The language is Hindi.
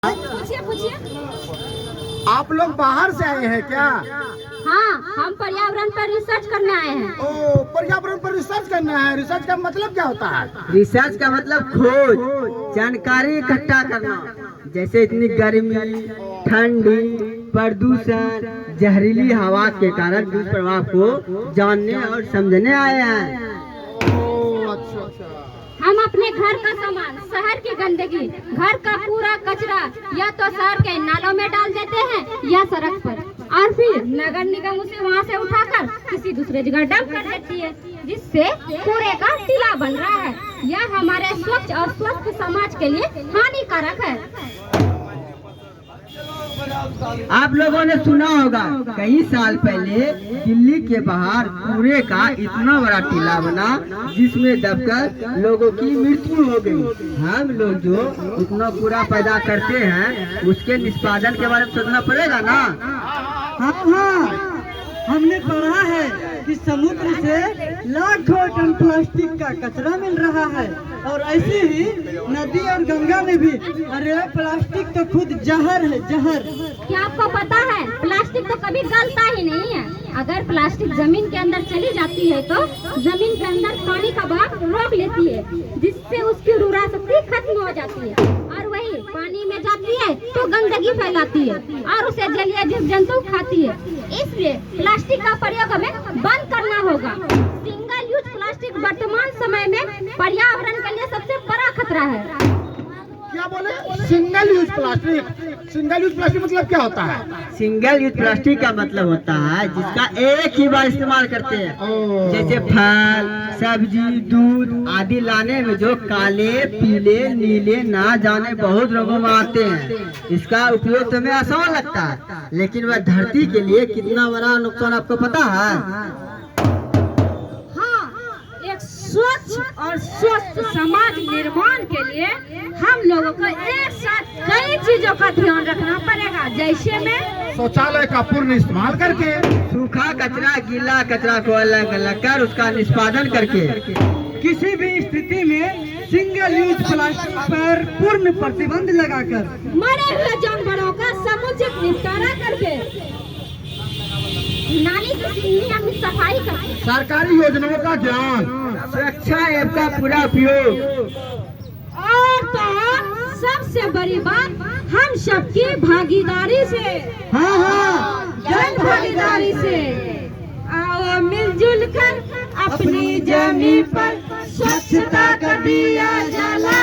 पूछिए पूछिए। आप लोग बाहर से आए हैं क्या? हाँ, हम पर्यावरण पर रिसर्च करने आए हैं। ओ, पर्यावरण पर रिसर्च करना है। रिसर्च का मतलब क्या होता है? रिसर्च का मतलब खोज, जानकारी इकट्ठा करना। जैसे इतनी गर्मी, ठंडी, प्रदूषण, जहरीली हवा के कारण दुष्प्रभाव को जानने और समझने आए हैं। ओ, अच्छा। हम अपने घर का सामान, शहर की गंदगी, घर का पूरा कचरा या तो शहर के नालों में डाल देते हैं या सड़क पर, और फिर नगर निगम उसे वहां से उठाकर किसी दूसरे जगह डंप कर देती है, जिससे कूड़े का टीला बन रहा है। यह हमारे स्वच्छ और स्वस्थ समाज के लिए हानिकारक है। आप लोगों ने सुना होगा कई साल पहले दिल्ली के बाहर कूड़े का इतना बड़ा टीला बना जिसमें दबकर लोगों की मृत्यु हो गई। हम लोग जो इतना कूड़ा पैदा करते हैं उसके निष्पादन के बारे में सोचना पड़ेगा ना। हाँ, हमने पढ़ा है कि समुद्र से लाखों टन प्लास्टिक का कचरा मिल रहा है, और ऐसे ही नदी और गंगा में भी। अरे प्लास्टिक तो खुद जहर है, जहर। क्या आपको पता है प्लास्टिक तो कभी गलता ही नहीं है। अगर प्लास्टिक जमीन के अंदर चली जाती है तो जमीन के अंदर पानी का बहाव रोक लेती है, जिससे उसकी उर्वरा शक्ति खत्म हो जाती है, और वही पानी में जाती है तो गंदगी फैलाती है और उसे जलीय जीव जंतु खाती है। इसलिए प्लास्टिक का प्रयोग हमें बंद करना होगा। सिंगल यूज प्लास्टिक वर्तमान समय में पर्यावरण के लिए सबसे बड़ा खतरा है। क्या बोले? Single use plastic. Single use plastic मतलब क्या होता है? सिंगल यूज प्लास्टिक का मतलब होता है जिसका एक ही बार इस्तेमाल करते हैं। जैसे फल, सब्जी, दूध आदि लाने में जो काले, पीले, नीले ना जाने बहुत रंगों में आते हैं। इसका उपयोग तुम्हें आसान लगता है, लेकिन वह धरती के लिए कितना बड़ा नुकसान आपको पता है? स्वच्छ और स्वस्थ समाज निर्माण के लिए हम लोगों को एक साथ कई चीजों का ध्यान रखना पड़ेगा, जैसे में शौचालय का पूर्ण इस्तेमाल करके, सूखा कचरा, गीला कचरा को अलग अलग कर उसका निष्पादन करके, किसी भी स्थिति में सिंगल यूज प्लास्टिक पर पूर्ण प्रतिबंध लगाकर, मरे हुए जानवरों का समुचित निपटारा करके, नाली की सफाई करके, सरकारी योजनाओं का ज्ञान, सुरक्षा ऐप का पूरा उपयोग, और तो सबसे बड़ी बात हम सबकी भागीदारी से। हाँ, जन भागीदारी से आओ मिलजुल कर अपनी जमीन पर स्वच्छता का दिया जला